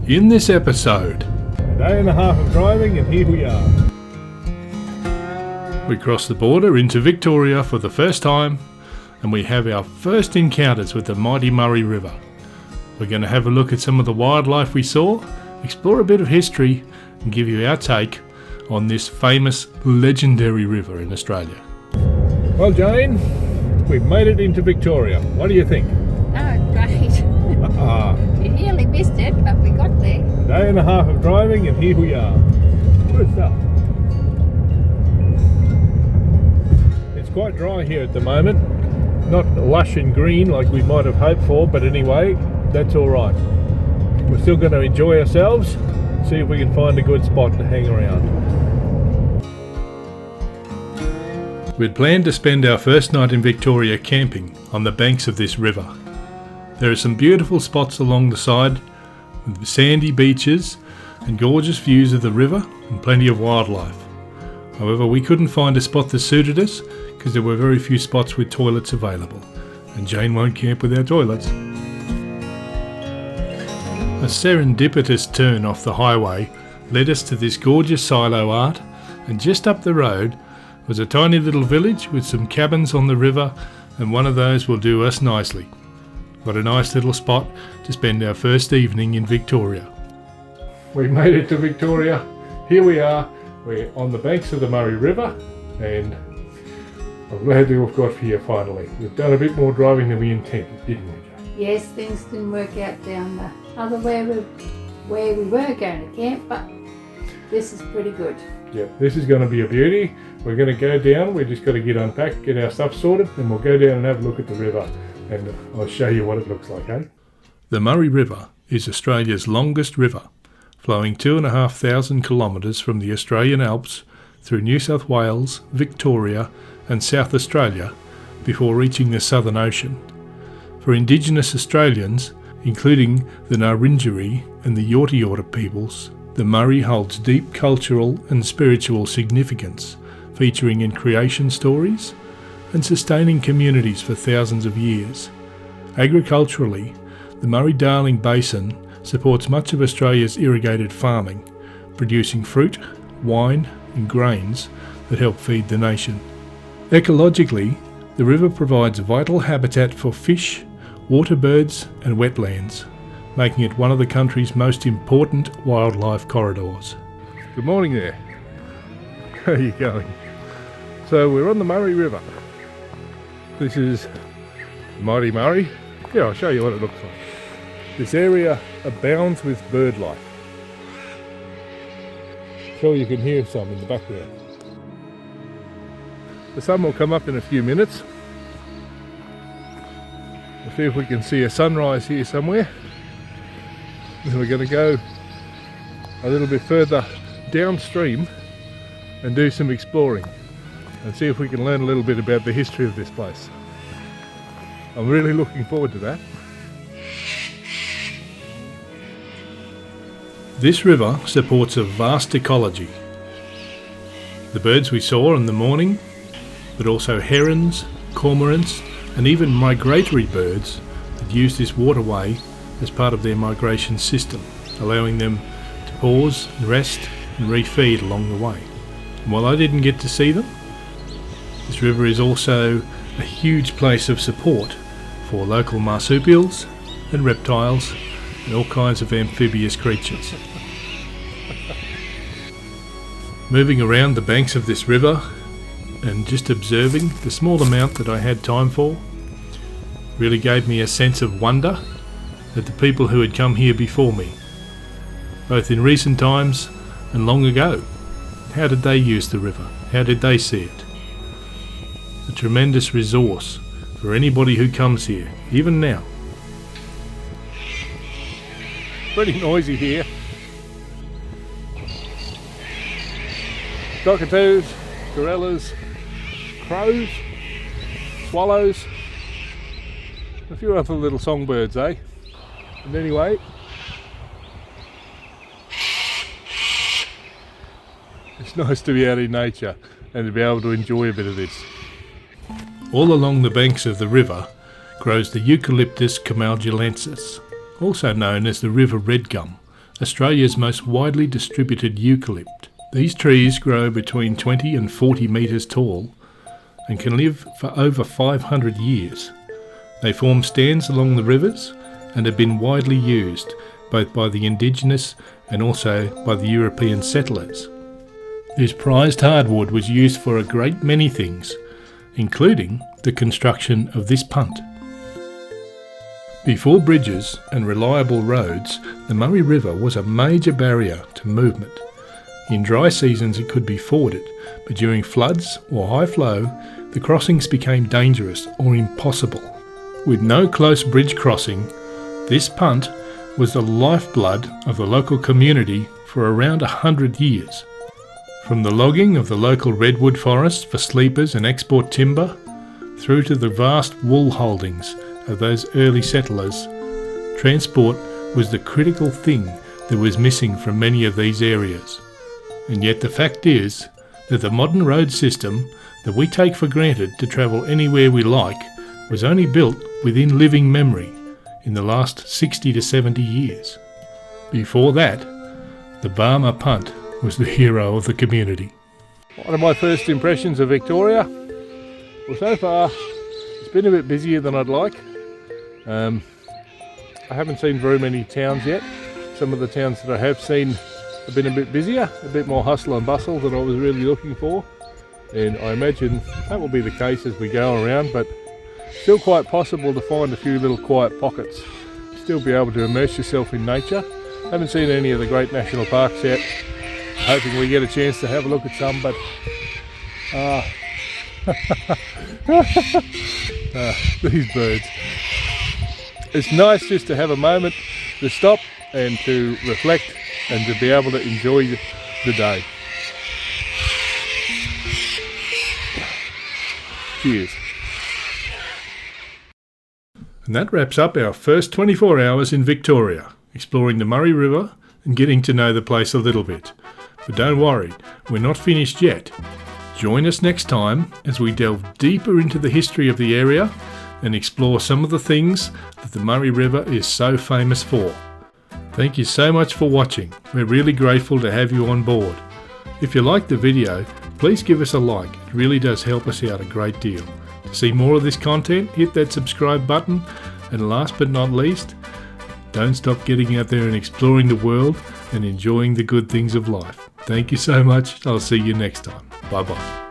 In this episode, A day and a half of driving and here we are. we cross the border into Victoria for the first time and we have our first encounters with the mighty Murray River. We're going to have a look at some of the wildlife we saw, explore a bit of history and give you our take on this famous legendary river in Australia. Well, Jane, we've made it into Victoria. What do you think? Oh, great. A You nearly missed it, but we got there. day and a half of driving and here we are. Good stuff. It's quite dry here at the moment. Not lush and green like we might have hoped for, but anyway, that's all right. We're still going to enjoy ourselves, see if we can find a good spot to hang around. We'd planned to spend our first night in Victoria camping on the banks of this river. There are some beautiful spots along the side with sandy beaches and gorgeous views of the river and plenty of wildlife. However, we couldn't find a spot that suited us because there were very few spots with toilets available, and Jane won't camp without toilets. A serendipitous turn off the highway led us to this gorgeous silo art, and just up the road was a tiny little village with some cabins on the river, and one of those will do us nicely. What a nice little spot to spend our first evening in Victoria. We made it to Victoria. Here we are. We're on the banks of the Murray River, and I'm glad to have got here finally. We've done a bit more driving than we intended, didn't we, Jane? Yes, things didn't work out down the other where we were going to camp, but this is pretty good. Yeah, this is going to be a beauty. We're going to go down. We've just got to get unpacked, get our stuff sorted, and we'll go down and have a look at the river. And I'll show you what it looks like, eh? The Murray River is Australia's longest river, flowing 2,500 kilometres from the Australian Alps through New South Wales, Victoria and South Australia before reaching the Southern Ocean. For Indigenous Australians, including the Ngarrindjeri and the Yorta Yorta peoples, the Murray holds deep cultural and spiritual significance, featuring in creation stories and sustaining communities for thousands of years. Agriculturally, the Murray-Darling Basin supports much of Australia's irrigated farming, producing fruit, wine and grains that help feed the nation. Ecologically, the river provides vital habitat for fish, water birds and wetlands, making it one of the country's most important wildlife corridors. Good morning there. How are you going? So we're on the Murray River. This is mighty Murray. Yeah, I'll show you what it looks like. This area abounds with bird life. Sure, you can hear some in the background. The sun will come up in a few minutes. We'll see if we can see a sunrise here somewhere. Then we're going to go a little bit further downstream and do some exploring and see if we can learn a little bit about the history of this place. I'm really looking forward to that. This river supports a vast ecology. The birds we saw in the morning, but also herons, cormorants and even migratory birds that use this waterway as part of their migration system, allowing them to pause, rest and refeed along the way. And while I didn't get to see them, this river is also a huge place of support for local marsupials and reptiles and all kinds of amphibious creatures. Moving around the banks of this river and just observing the small amount that I had time for really gave me a sense of wonder at the people who had come here before me, both in recent times and long ago. How did they use the river? How did they see it? A tremendous resource for anybody who comes here, even now. Pretty noisy here. Cockatoos, gorillas, crows, swallows, a few other little songbirds, eh? And anyway, it's nice to be out in nature and to be able to enjoy a bit of this. All along the banks of the river grows the Eucalyptus camaldulensis, also known as the river red gum, Australia's most widely distributed eucalypt. These trees grow between 20 and 40 metres tall and can live for over 500 years. They form stands along the rivers and have been widely used both by the indigenous and also by the European settlers. This prized hardwood was used for a great many things, including the construction of this punt. Before bridges and reliable roads, the Murray River was a major barrier to movement. In dry seasons it could be forded, but during floods or high flow, the crossings became dangerous or impossible. With no close bridge crossing, this punt was the lifeblood of the local community for around 100 years. From the logging of the local redwood forests for sleepers and export timber, through to the vast wool holdings of those early settlers, transport was the critical thing that was missing from many of these areas. And yet the fact is that the modern road system that we take for granted to travel anywhere we like was only built within living memory in the last 60 to 70 years. Before that, the Barmer punt was the hero of the community. One of my first impressions of Victoria. Well, so far it's been a bit busier than I'd like. I haven't seen very many towns yet. Some of the towns that I have seen have been a bit busier, a bit more hustle and bustle than I was really looking for, and I imagine that will be the case as we go around, but still quite possible to find a few little quiet pockets, still be able to immerse yourself in nature. Haven't seen any of the great national parks yet, hoping we get a chance to have a look at some, but these birds. It's nice just to have a moment to stop and to reflect and to be able to enjoy the day. Cheers. And that wraps up our first 24 hours in Victoria, exploring the Murray River and getting to know the place a little bit. But don't worry, we're not finished yet. Join us next time as we delve deeper into the history of the area and explore some of the things that the Murray River is so famous for. Thank you so much for watching. We're really grateful to have you on board. If you liked the video, please give us a like. It really does help us out a great deal. To see more of this content, hit that subscribe button. And last but not least, don't stop getting out there and exploring the world and enjoying the good things of life. Thank you so much. I'll see you next time. Bye bye.